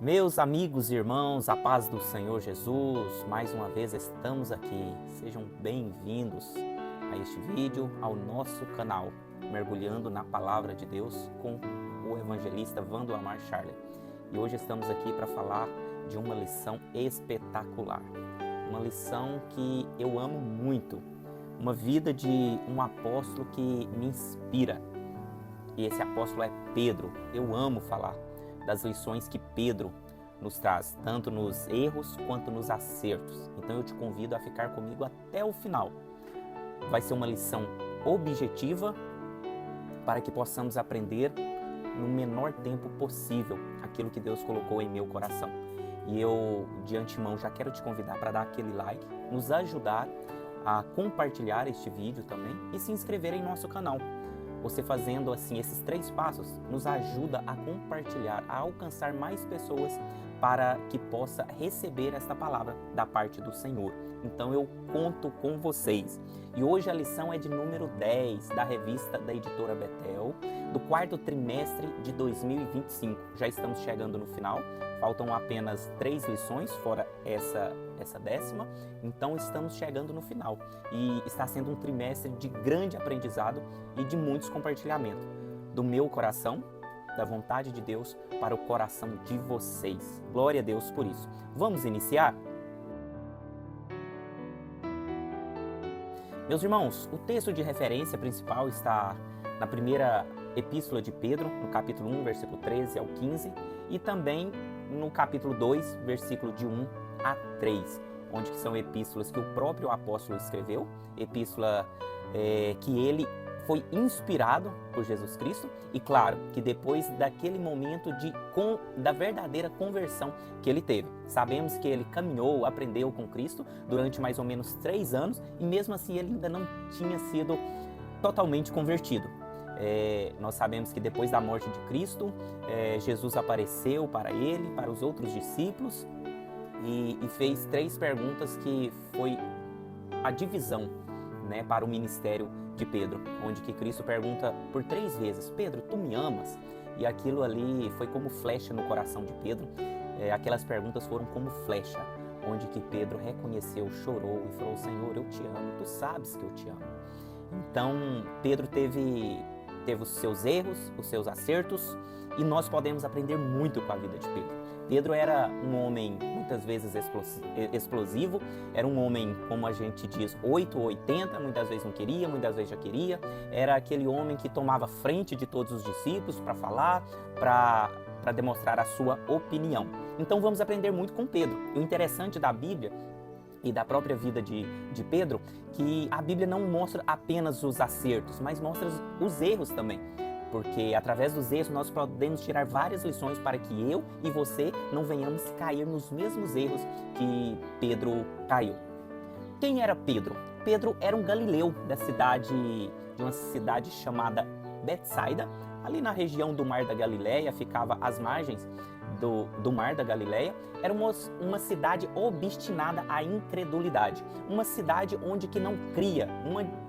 Meus amigos e irmãos, a paz do Senhor Jesus, mais uma vez estamos aqui. Sejam bem-vindos a este vídeo, ao nosso canal, mergulhando na Palavra de Deus com o evangelista Vando Amar Charle. E hoje estamos aqui para falar de uma lição espetacular, uma lição que eu amo muito, uma vida de um apóstolo que me inspira. E esse apóstolo é Pedro. Eu amo falar das lições que Pedro nos traz, tanto nos erros quanto nos acertos. Então eu te convido a ficar comigo até o final. Vai ser uma lição objetiva para que possamos aprender no menor tempo possível aquilo que Deus colocou em meu coração. E eu, de antemão, já quero te convidar para dar aquele like, nos ajudar a compartilhar este vídeo também e se inscrever em nosso canal. Você fazendo assim esses 3 passos nos ajuda a compartilhar, a alcançar mais pessoas para que possa receber esta palavra da parte do Senhor. Então eu conto com vocês. E hoje a lição é de número 10 da revista da editora Betel, do 4º trimestre de 2025. Já estamos chegando no final, faltam apenas 3 lições, fora essa 10ª, então estamos chegando no final. E está sendo um trimestre de grande aprendizado e de muitos compartilhamentos. Do meu coração, da vontade de Deus, para o coração de vocês. Glória a Deus por isso. Vamos iniciar? Meus irmãos, o texto de referência principal está na primeira epístola de Pedro, no capítulo 1, versículo 13 ao 15, e também no capítulo 2, versículo de 1 a 3, onde são epístolas que o próprio apóstolo escreveu, epístola que ele foi inspirado por Jesus Cristo, e claro, que depois daquele momento da verdadeira conversão que ele teve. Sabemos que ele caminhou, aprendeu com Cristo durante mais ou menos 3 anos, e mesmo assim ele ainda não tinha sido totalmente convertido. Nós sabemos que depois da morte de Cristo, Jesus apareceu para ele, para os outros discípulos, e fez 3 perguntas que foi a divisão, para o ministério de Pedro, onde que Cristo pergunta por 3 vezes: Pedro, tu me amas? E aquilo ali foi como flecha no coração de Pedro. Aquelas perguntas foram como flecha, onde que Pedro reconheceu, chorou e falou: Senhor, eu te amo, tu sabes que eu te amo. Então Pedro teve os seus erros, os seus acertos, e nós podemos aprender muito com a vida de Pedro. Pedro era um homem muitas vezes explosivo, era um homem, como a gente diz, 8 ou 80, muitas vezes não queria, muitas vezes já queria. Era aquele homem que tomava frente de todos os discípulos para falar, para demonstrar a sua opinião. Então vamos aprender muito com Pedro. O interessante da Bíblia e da própria vida de Pedro, que a Bíblia não mostra apenas os acertos, mas mostra os erros também. Porque através dos erros nós podemos tirar várias lições para que eu e você não venhamos cair nos mesmos erros que Pedro caiu. Quem era Pedro? Pedro era um galileu de uma cidade chamada Betsaida, ali na região do Mar da Galileia, ficava às margens do Mar da Galileia. Era uma cidade obstinada à incredulidade, uma cidade onde que não cria,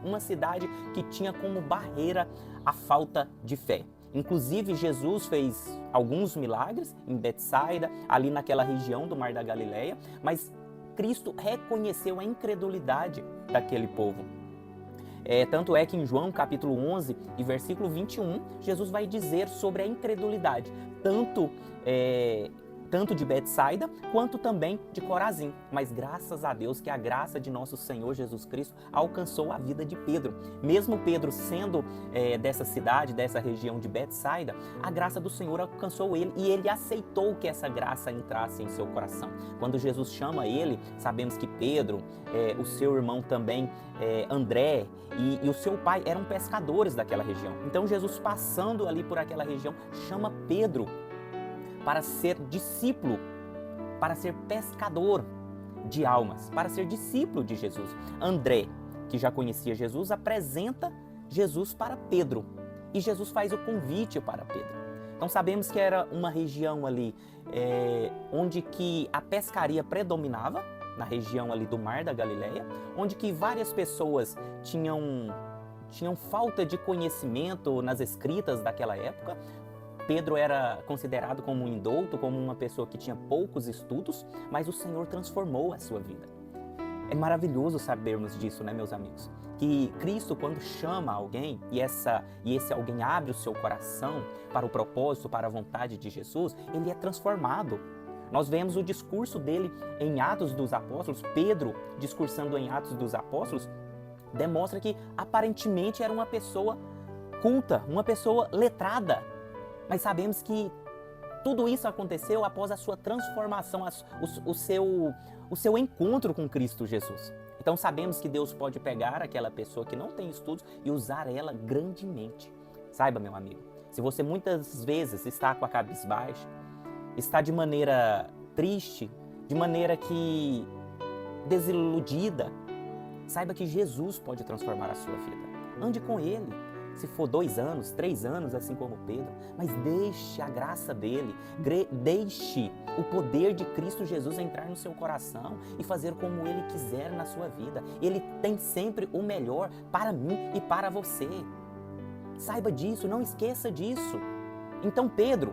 uma cidade que tinha como barreira a falta de fé. Inclusive Jesus fez alguns milagres em Betsaida, ali naquela região do Mar da Galileia, mas Cristo reconheceu a incredulidade daquele povo. Tanto é que em João capítulo 11 e versículo 21, Jesus vai dizer sobre a incredulidade, tanto de Betsaida, quanto também de Corazim. Mas graças a Deus que a graça de nosso Senhor Jesus Cristo alcançou a vida de Pedro. Mesmo Pedro sendo dessa cidade, dessa região de Betsaida, a graça do Senhor alcançou ele e ele aceitou que essa graça entrasse em seu coração. Quando Jesus chama ele, sabemos que Pedro, o seu irmão também, André, e o seu pai eram pescadores daquela região. Então Jesus, passando ali por aquela região, chama Pedro para ser discípulo, para ser pescador de almas, para ser discípulo de Jesus. André, que já conhecia Jesus, apresenta Jesus para Pedro, e Jesus faz o convite para Pedro. Então sabemos que era uma região ali onde que a pescaria predominava, na região ali do Mar da Galileia, onde que várias pessoas tinham falta de conhecimento nas escritas daquela época, Pedro era considerado como um indouto, como uma pessoa que tinha poucos estudos, mas o Senhor transformou a sua vida. É maravilhoso sabermos disso, né, meus amigos? Que Cristo, quando chama alguém e esse alguém abre o seu coração para o propósito, para a vontade de Jesus, ele é transformado. Nós vemos o discurso dele em Atos dos Apóstolos. Pedro, discursando em Atos dos Apóstolos, demonstra que aparentemente era uma pessoa culta, uma pessoa letrada. Mas sabemos que tudo isso aconteceu após a sua transformação, o seu encontro com Cristo Jesus. Então sabemos que Deus pode pegar aquela pessoa que não tem estudos e usar ela grandemente. Saiba, meu amigo, se você muitas vezes está com a cabeça baixa, está de maneira triste, de maneira que desiludida, saiba que Jesus pode transformar a sua vida. Ande com Ele. Se for 2 anos, 3 anos, assim como Pedro, mas deixe a graça dele, deixe o poder de Cristo Jesus entrar no seu coração e fazer como Ele quiser na sua vida. Ele tem sempre o melhor para mim e para você. Saiba disso, não esqueça disso. Então Pedro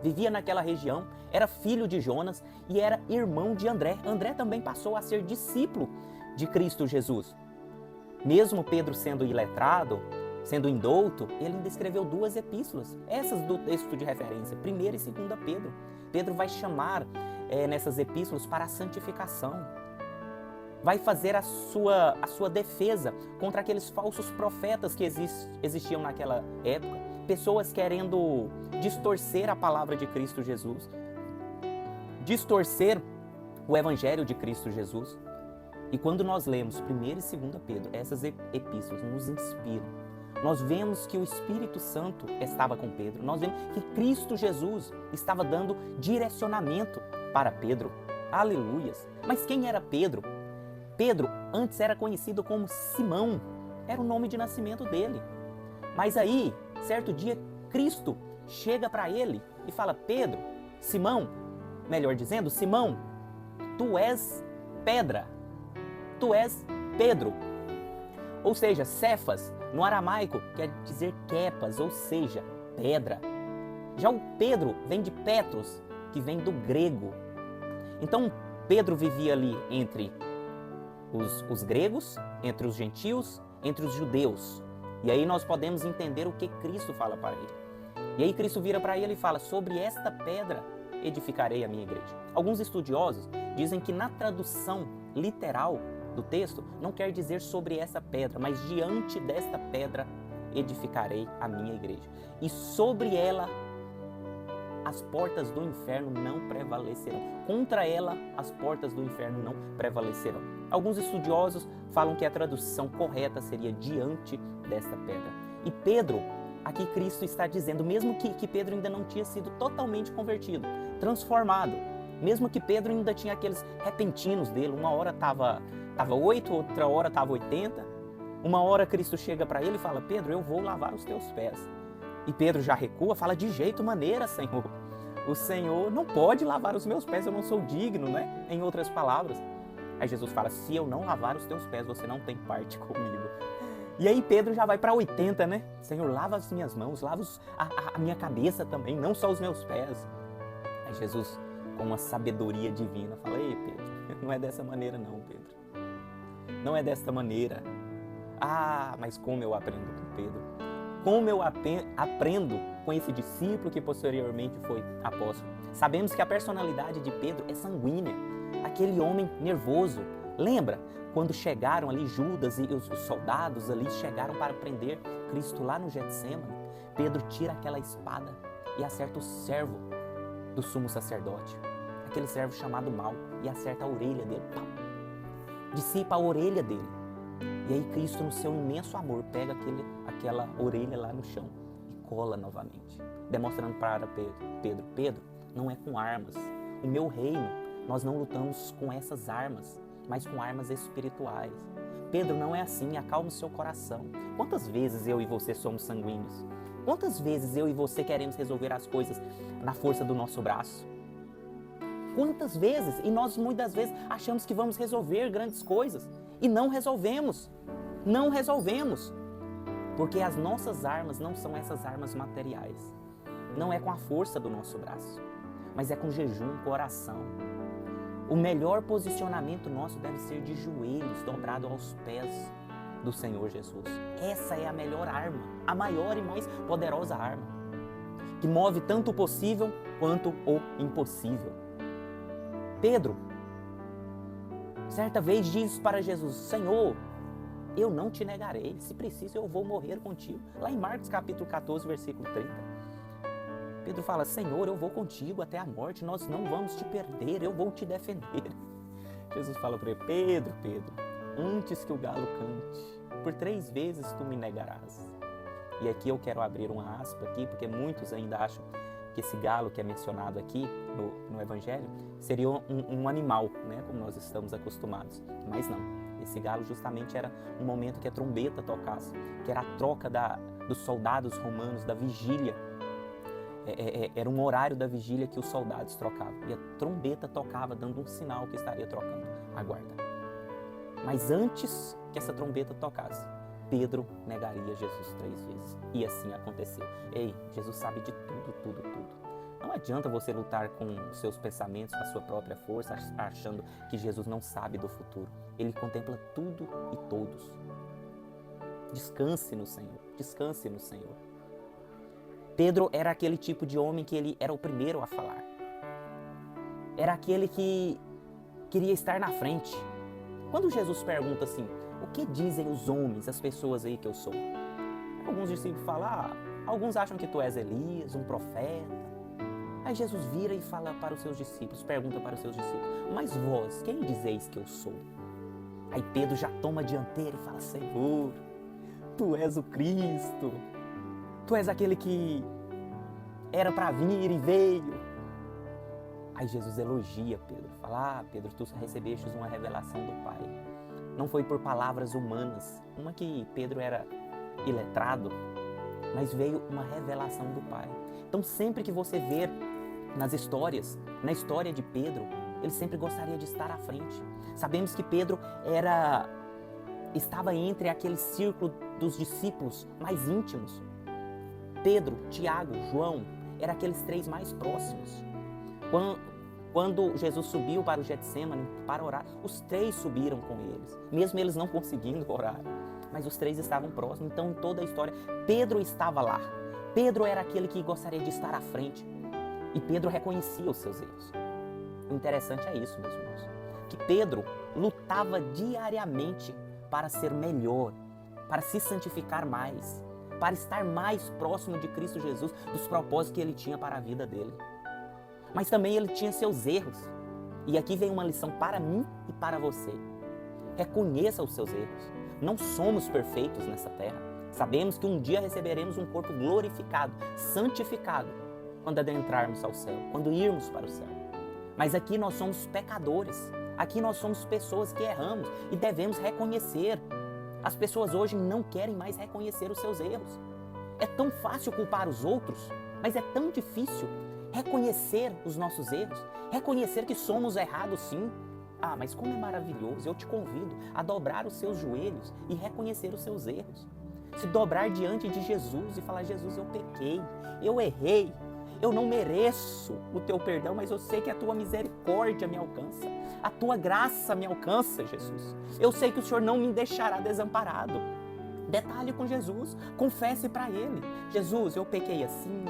vivia naquela região, era filho de Jonas e era irmão de André. André também passou a ser discípulo de Cristo Jesus. Mesmo Pedro sendo iletrado, sendo indouto, ele ainda escreveu 2 epístolas, essas do texto de referência, 1ª e 2ª Pedro. Pedro vai chamar nessas epístolas para a santificação. Vai fazer a sua defesa contra aqueles falsos profetas que existiam naquela época. Pessoas querendo distorcer a palavra de Cristo Jesus, distorcer o evangelho de Cristo Jesus. E quando nós lemos 1ª e 2ª Pedro, essas epístolas nos inspiram. Nós vemos que o Espírito Santo estava com Pedro. Nós vemos que Cristo Jesus estava dando direcionamento para Pedro. Aleluias! Mas quem era Pedro? Pedro antes era conhecido como Simão. Era o nome de nascimento dele. Mas aí, certo dia, Cristo chega para ele e fala: Pedro, Simão, melhor dizendo, Simão, tu és pedra. Tu és Pedro. Ou seja, Cefas, no aramaico, quer dizer Kepas, ou seja, pedra. Já o Pedro vem de Petros, que vem do grego. Então, Pedro vivia ali entre os gregos, entre os gentios, entre os judeus. E aí nós podemos entender o que Cristo fala para ele. E aí Cristo vira para ele e fala: sobre esta pedra edificarei a minha igreja. Alguns estudiosos dizem que na tradução literal do texto, não quer dizer sobre essa pedra, mas diante desta pedra edificarei a minha igreja. E sobre ela as portas do inferno não prevalecerão. Contra ela as portas do inferno não prevalecerão. Alguns estudiosos falam que a tradução correta seria diante desta pedra. E Pedro, aqui Cristo está dizendo, mesmo que Pedro ainda não tinha sido totalmente convertido, transformado, mesmo que Pedro ainda tinha aqueles repentinos dele, uma hora estava 8, outra hora estava 80. Uma hora Cristo chega para ele e fala: Pedro, eu vou lavar os teus pés. E Pedro já recua, fala: de jeito maneira, Senhor. O Senhor não pode lavar os meus pés, eu não sou digno, né? Em outras palavras. Aí Jesus fala: se eu não lavar os teus pés, você não tem parte comigo. E aí Pedro já vai para 80, né? Senhor, lava as minhas mãos, lava a minha cabeça também, não só os meus pés. Aí Jesus, com uma sabedoria divina, fala: ei, Pedro, não é dessa maneira não, Pedro. Não é desta maneira. Ah, mas como eu aprendo com Pedro. Como eu aprendo com esse discípulo que posteriormente foi apóstolo. Sabemos que a personalidade de Pedro é sanguínea. Aquele homem nervoso. Lembra quando chegaram ali Judas e os soldados ali chegaram para prender Cristo lá no Getsemane? Pedro tira aquela espada e acerta o servo do sumo sacerdote. Aquele servo chamado Mal, e acerta a orelha dele. Pá! Dissipa a orelha dele. E aí Cristo, no seu imenso amor, pega aquela orelha lá no chão e cola novamente, demonstrando para Pedro, não é com armas. O meu reino, nós não lutamos com essas armas, mas com armas espirituais. Pedro, não é assim, acalma o seu coração. Quantas vezes eu e você somos sanguíneos? Quantas vezes eu e você queremos resolver as coisas na força do nosso braço? Quantas vezes? E nós muitas vezes achamos que vamos resolver grandes coisas e não resolvemos. Não resolvemos. Porque as nossas armas não são essas armas materiais. não é com a força do nosso braço, mas é com jejum, com oração. O melhor posicionamento nosso deve ser de joelhos, dobrado aos pés do Senhor Jesus. Essa é a melhor arma, a maior e mais poderosa arma, que move tanto o possível quanto o impossível. Pedro, certa vez diz para Jesus: Senhor, eu não te negarei, se preciso eu vou morrer contigo. Lá em Marcos capítulo 14, versículo 30. Pedro fala: Senhor, eu vou contigo até a morte, nós não vamos te perder, eu vou te defender. Jesus fala para ele: Pedro, antes que o galo cante, por 3 vezes tu me negarás. E aqui eu quero abrir uma aspa aqui, porque muitos ainda acham que esse galo que é mencionado aqui no Evangelho seria um animal, né, como nós estamos acostumados. Mas não, esse galo justamente era um momento que a trombeta tocasse, que era a troca dos soldados romanos, da vigília. Era um horário da vigília que os soldados trocavam. E a trombeta tocava, dando um sinal que estaria trocando a guarda. Mas antes que essa trombeta tocasse, Pedro negaria Jesus 3 vezes. E assim aconteceu. Ei, Jesus sabe de tudo. Não adianta você lutar com seus pensamentos, com a sua própria força, achando que Jesus não sabe do futuro. Ele contempla tudo e todos. Descanse no Senhor. Descanse no Senhor. Pedro era aquele tipo de homem que ele era o primeiro a falar. Era aquele que queria estar na frente. Quando Jesus pergunta assim: o que dizem os homens, as pessoas aí que eu sou? Alguns discípulos falam: alguns acham que tu és Elias, um profeta. Aí Jesus vira e fala para os seus discípulos, pergunta para os seus discípulos: mas vós, quem dizeis que eu sou? Aí Pedro já toma a dianteira e fala: Senhor, tu és o Cristo. Tu és aquele que era para vir e veio. Aí Jesus elogia Pedro, fala: Pedro, tu recebeste uma revelação do Pai. Não foi por palavras humanas, uma que Pedro era iletrado, mas veio uma revelação do Pai. Então sempre que você vê nas histórias, na história de Pedro, ele sempre gostaria de estar à frente. Sabemos que Pedro estava entre aquele círculo dos discípulos mais íntimos. Pedro, Tiago, João, eram aqueles 3 mais próximos. Quando Jesus subiu para o Getsêmani para orar, os 3 subiram com eles, mesmo eles não conseguindo orar. Mas os 3 estavam próximos, então em toda a história, Pedro estava lá. Pedro era aquele que gostaria de estar à frente. E Pedro reconhecia os seus erros. O interessante é isso, meus irmãos, que Pedro lutava diariamente para ser melhor, para se santificar mais, para estar mais próximo de Cristo Jesus, dos propósitos que ele tinha para a vida dele. Mas também ele tinha seus erros. E aqui vem uma lição para mim e para você. Reconheça os seus erros. Não somos perfeitos nessa terra. Sabemos que um dia receberemos um corpo glorificado, santificado, quando adentrarmos ao céu, quando irmos para o céu. Mas aqui nós somos pecadores. Aqui nós somos pessoas que erramos e devemos reconhecer. As pessoas hoje não querem mais reconhecer os seus erros. É tão fácil culpar os outros, mas é tão difícil reconhecer os nossos erros, reconhecer que somos errados sim. Mas como é maravilhoso, eu te convido a dobrar os seus joelhos e reconhecer os seus erros. Se dobrar diante de Jesus e falar: Jesus, eu pequei, eu errei, eu não mereço o teu perdão, mas eu sei que a tua misericórdia me alcança, a tua graça me alcança, Jesus. Eu sei que o Senhor não me deixará desamparado. Detalhe com Jesus, confesse para Ele: Jesus, eu pequei assim,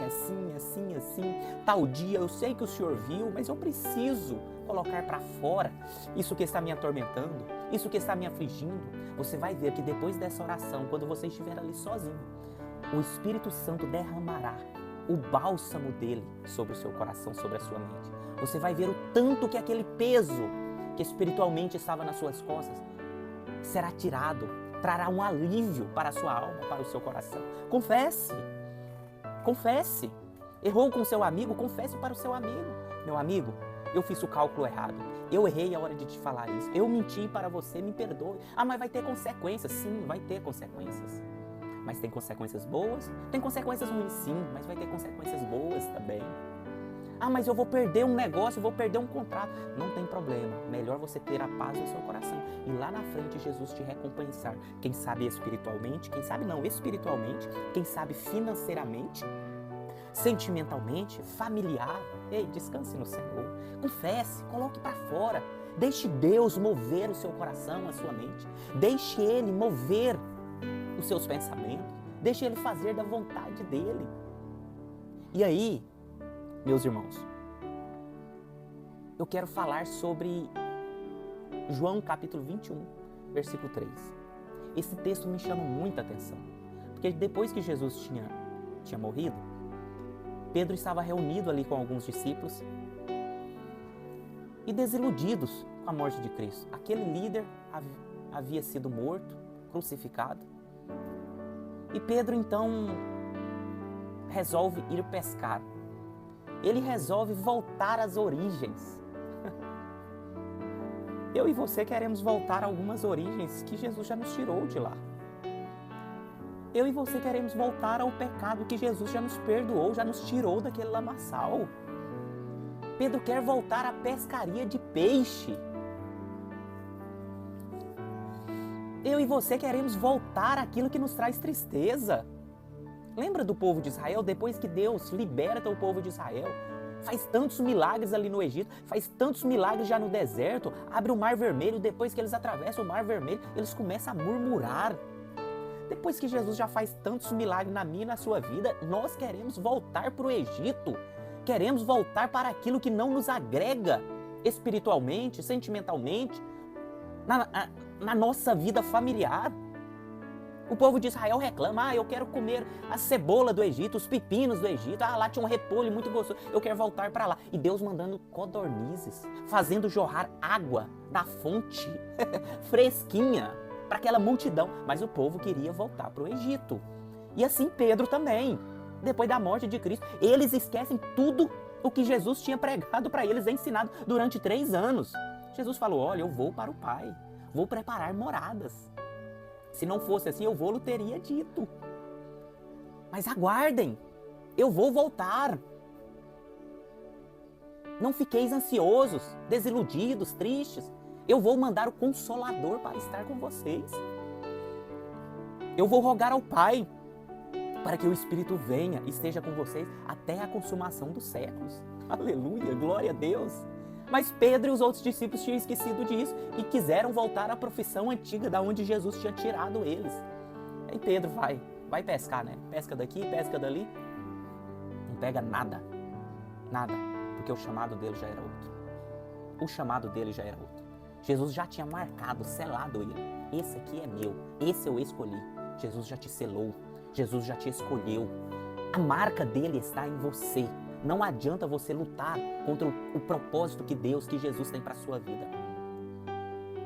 tal dia, eu sei que o Senhor viu, mas eu preciso colocar para fora isso que está me atormentando, isso que está me afligindo. Você vai ver que depois dessa oração, quando você estiver ali sozinho, o Espírito Santo derramará o bálsamo dele sobre o seu coração, sobre a sua mente. Você vai ver o tanto que aquele peso que espiritualmente estava nas suas costas será tirado, trará um alívio para a sua alma, para o seu coração. Confesse. Errou com seu amigo, confesse para o seu amigo. Meu amigo, eu fiz o cálculo errado. Eu errei a hora de te falar isso. Eu menti para você, me perdoe. Mas vai ter consequências. Sim, vai ter consequências. Mas tem consequências boas, tem consequências ruins sim, mas vai ter consequências boas também. Mas eu vou perder um negócio, eu vou perder um contrato. Não tem problema, melhor você ter a paz no seu coração. E lá na frente Jesus te recompensar. Quem sabe espiritualmente, quem sabe não espiritualmente, quem sabe financeiramente. sentimentalmente, familiar. Ei, descanse no Senhor. Confesse, coloque para fora. Deixe Deus mover o seu coração, a sua mente. Deixe Ele mover os seus pensamentos. Deixe Ele fazer da vontade dEle. E aí, meus irmãos, eu quero falar sobre João capítulo 21, versículo 3. Esse texto me chama muita atenção, porque depois que Jesus tinha morrido, Pedro estava reunido ali com alguns discípulos e desiludidos com a morte de Cristo. Aquele líder havia sido morto, crucificado, e Pedro então resolve ir pescar. Ele resolve voltar às origens. Eu e você queremos voltar a algumas origens que Jesus já nos tirou de lá. Eu e você queremos voltar ao pecado que Jesus já nos perdoou, já nos tirou daquele lamaçal. Pedro quer voltar à pescaria de peixe. Eu e você queremos voltar àquilo que nos traz tristeza. Lembra do povo de Israel? Depois que Deus liberta o povo de Israel, faz tantos milagres ali no Egito, faz tantos milagres já no deserto, abre o Mar Vermelho, depois que eles atravessam o Mar Vermelho, eles começam a murmurar. Depois que Jesus já faz tantos milagres na minha e na sua vida, nós queremos voltar para o Egito. Queremos voltar para aquilo que não nos agrega espiritualmente, sentimentalmente, na nossa vida familiar. O povo de Israel reclama, eu quero comer a cebola do Egito, os pepinos do Egito, lá tinha um repolho muito gostoso, eu quero voltar para lá. E Deus mandando codornizes, fazendo jorrar água da fonte, fresquinha, para aquela multidão. Mas o povo queria voltar para o Egito. E assim Pedro também, depois da morte de Cristo, eles esquecem tudo o que Jesus tinha pregado para eles, ensinado durante 3 anos. Jesus falou, olha, eu vou para o Pai, vou preparar moradas. Se não fosse assim, eu vou-lo teria dito. Mas aguardem, eu vou voltar. Não fiqueis ansiosos, desiludidos, tristes. Eu vou mandar o Consolador para estar com vocês. Eu vou rogar ao Pai para que o Espírito venha e esteja com vocês até a consumação dos séculos. Aleluia, glória a Deus. Mas Pedro e os outros discípulos tinham esquecido disso e quiseram voltar à profissão antiga da onde Jesus tinha tirado eles. Aí Pedro vai pescar, né? Pesca daqui, pesca dali. Não pega nada, porque o chamado dele já era outro. O chamado dele já era outro. Jesus já tinha marcado, selado ele. Esse aqui é meu, esse eu escolhi. Jesus já te selou, Jesus já te escolheu. A marca dele está em você. Não adianta você lutar contra o propósito que Deus, que Jesus tem para a sua vida.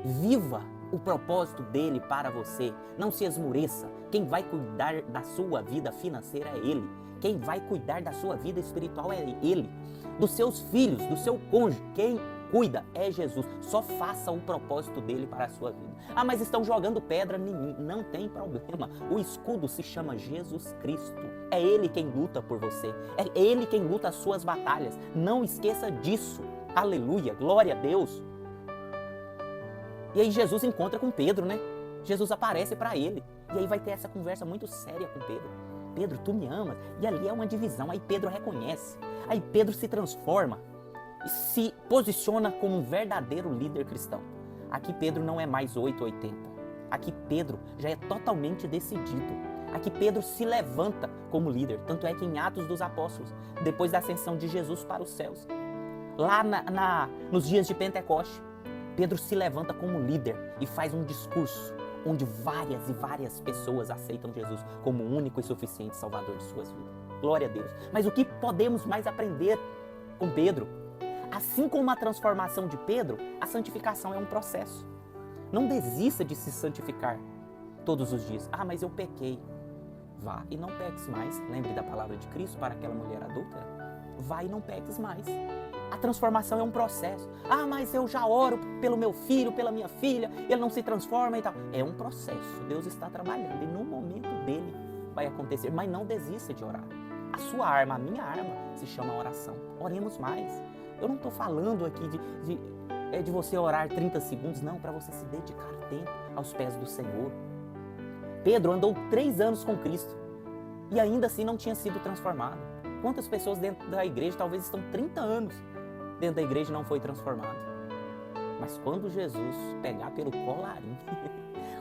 Viva o propósito dele para você. Não se esmoreça. Quem vai cuidar da sua vida financeira é ele. Quem vai cuidar da sua vida espiritual é ele. Dos seus filhos, do seu cônjuge, quem cuida é Jesus. Só faça o propósito dele para a sua vida. Mas estão jogando pedra em mim. Não tem problema. O escudo se chama Jesus Cristo. É Ele quem luta por você. É Ele quem luta as suas batalhas. Não esqueça disso. Aleluia, glória a Deus. E aí Jesus encontra com Pedro, né? Jesus aparece para ele. E aí vai ter essa conversa muito séria com Pedro. Pedro, tu me amas? E ali é uma divisão. Aí Pedro reconhece. Aí Pedro se transforma e se posiciona como um verdadeiro líder cristão. Aqui Pedro não é mais 880. Aqui Pedro já é totalmente decidido. Aqui Pedro se levanta como líder. Tanto é que em Atos dos Apóstolos, depois da ascensão de Jesus para os céus, lá nos dias de Pentecoste, Pedro se levanta como líder e faz um discurso onde várias e várias pessoas aceitam Jesus como o único e suficiente Salvador de suas vidas. Glória a Deus. Mas o que podemos mais aprender com Pedro? Assim como a transformação de Pedro, a santificação é um processo. Não desista de se santificar todos os dias. Mas eu pequei. Vá e não peques mais. Lembre da palavra de Cristo para aquela mulher adúltera. Vá e não peques mais. A transformação é um processo. Mas eu já oro pelo meu filho, pela minha filha, ele não se transforma e tal. É um processo. Deus está trabalhando e no momento dele vai acontecer. Mas não desista de orar. A sua arma, a minha arma, se chama oração. Oremos mais. Eu não estou falando aqui de você orar 30 segundos, não, para você se dedicar tempo aos pés do Senhor. Pedro andou 3 anos com Cristo e ainda assim não tinha sido transformado. Quantas pessoas dentro da igreja talvez estão 30 anos dentro da igreja e não foi transformado? Mas quando Jesus pegar pelo colarinho,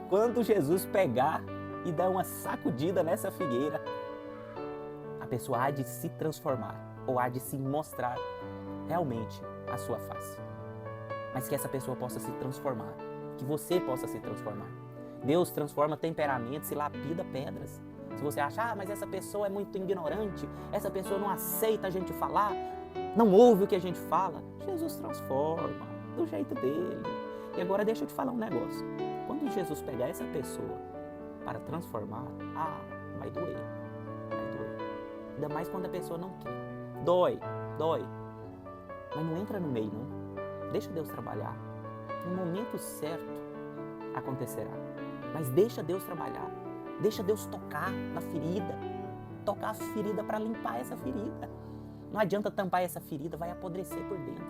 quando Jesus pegar e dar uma sacudida nessa figueira, a pessoa há de se transformar ou há de se mostrar realmente a sua face. Mas que essa pessoa possa se transformar, que você possa se transformar. Deus transforma temperamentos e lapida pedras. Se você acha, mas essa pessoa é muito ignorante, essa pessoa não aceita a gente falar, não ouve o que a gente fala, Jesus transforma do jeito dele. E agora deixa eu te falar um negócio. Quando Jesus pegar essa pessoa para transformar, vai doer. Vai doer. Ainda mais quando a pessoa não quer. Dói. Mas não entra no meio, não. Deixa Deus trabalhar. No momento certo acontecerá. Mas deixa Deus trabalhar. Deixa Deus tocar na ferida. Tocar a ferida para limpar essa ferida. Não adianta tampar essa ferida, vai apodrecer por dentro.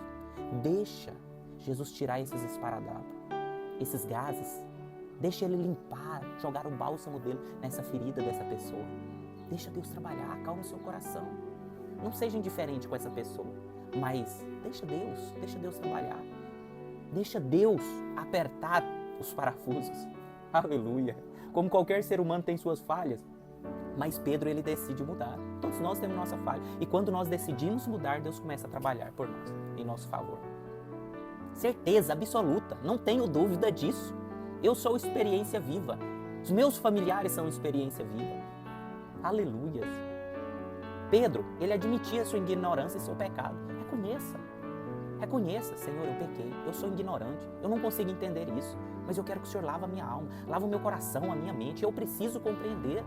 Deixa Jesus tirar esses esparadrapos, esses gases. Deixa Ele limpar, jogar o bálsamo dele nessa ferida dessa pessoa. Deixa Deus trabalhar, acalma o seu coração. Não seja indiferente com essa pessoa, mas deixa Deus trabalhar. Deixa Deus apertar os parafusos. Aleluia! Como qualquer ser humano tem suas falhas, mas Pedro, ele decide mudar. Todos nós temos nossa falha. E quando nós decidimos mudar, Deus começa a trabalhar por nós, em nosso favor. Certeza absoluta, não tenho dúvida disso. Eu sou experiência viva. Os meus familiares são experiência viva. Aleluias! Pedro, ele admitia sua ignorância e seu pecado. Reconheça, Senhor, eu pequei, eu sou ignorante, eu não consigo entender isso, mas eu quero que o Senhor lave a minha alma, lave o meu coração, a minha mente, eu preciso compreender.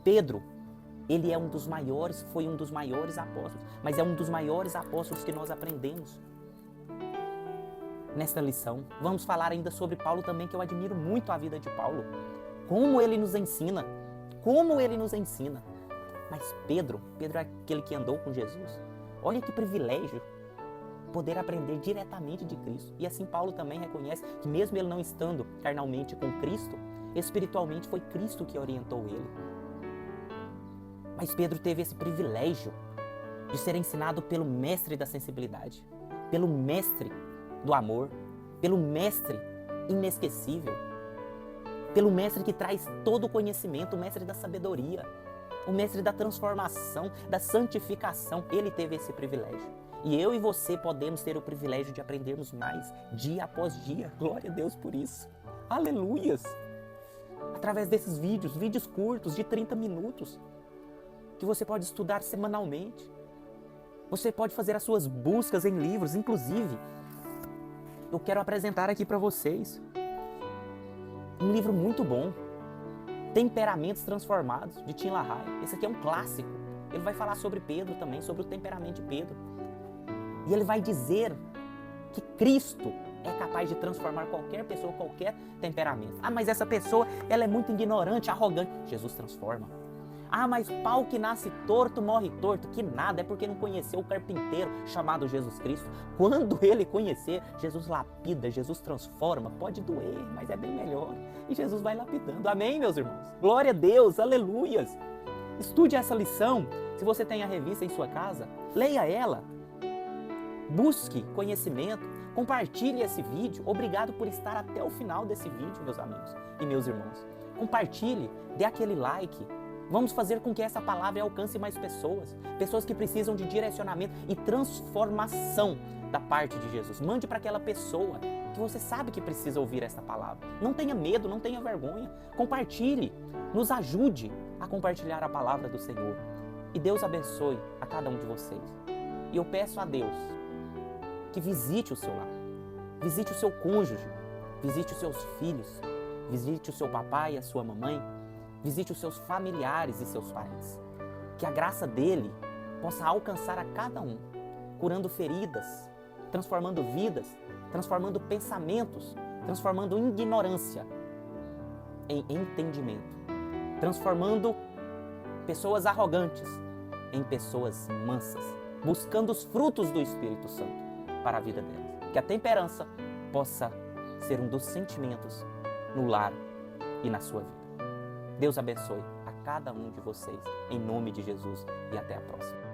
Pedro, ele é foi um dos maiores apóstolos, mas é um dos maiores apóstolos que nós aprendemos nesta lição. Vamos falar ainda sobre Paulo também, que eu admiro muito a vida de Paulo. Como ele nos ensina. Mas Pedro é aquele que andou com Jesus. Olha que privilégio poder aprender diretamente de Cristo. E assim Paulo também reconhece que mesmo ele não estando carnalmente com Cristo, espiritualmente foi Cristo que orientou ele. Mas Pedro teve esse privilégio de ser ensinado pelo mestre da sensibilidade, pelo mestre do amor, pelo mestre inesquecível, pelo mestre que traz todo o conhecimento, o mestre da sabedoria, o mestre da transformação, da santificação. Ele teve esse privilégio. E eu e você podemos ter o privilégio de aprendermos mais dia após dia. Glória a Deus por isso. Aleluias! Através desses vídeos curtos de 30 minutos, que você pode estudar semanalmente. Você pode fazer as suas buscas em livros. Inclusive, eu quero apresentar aqui para vocês um livro muito bom, Temperamentos Transformados, de Tim LaHaye. Esse aqui é um clássico. Ele vai falar sobre Pedro também, sobre o temperamento de Pedro. E ele vai dizer que Cristo é capaz de transformar qualquer pessoa, qualquer temperamento. Mas essa pessoa, ela é muito ignorante, arrogante. Jesus transforma. Mas pau que nasce torto, morre torto. Que nada, é porque não conheceu o carpinteiro chamado Jesus Cristo. Quando ele conhecer, Jesus lapida, Jesus transforma. Pode doer, mas é bem melhor. E Jesus vai lapidando. Amém, meus irmãos? Glória a Deus, aleluias. Estude essa lição. Se você tem a revista em sua casa, leia ela. Busque conhecimento. Compartilhe esse vídeo. Obrigado por estar até o final desse vídeo, meus amigos e meus irmãos. Compartilhe, dê aquele like. Vamos fazer com que essa palavra alcance mais pessoas. Pessoas que precisam de direcionamento e transformação da parte de Jesus. Mande para aquela pessoa que você sabe que precisa ouvir essa palavra. Não tenha medo, não tenha vergonha. Compartilhe. Nos ajude a compartilhar a palavra do Senhor. E Deus abençoe a cada um de vocês. E eu peço a Deus que visite o seu lar. Visite o seu cônjuge. Visite os seus filhos. Visite o seu papai e a sua mamãe. Visite os seus familiares e seus parentes. Que a graça dele possa alcançar a cada um, curando feridas, transformando vidas, transformando pensamentos, transformando ignorância em entendimento, transformando pessoas arrogantes em pessoas mansas, buscando os frutos do Espírito Santo para a vida delas. Que a temperança possa ser um dos sentimentos no lar e na sua vida. Deus abençoe a cada um de vocês. Em nome de Jesus e até a próxima.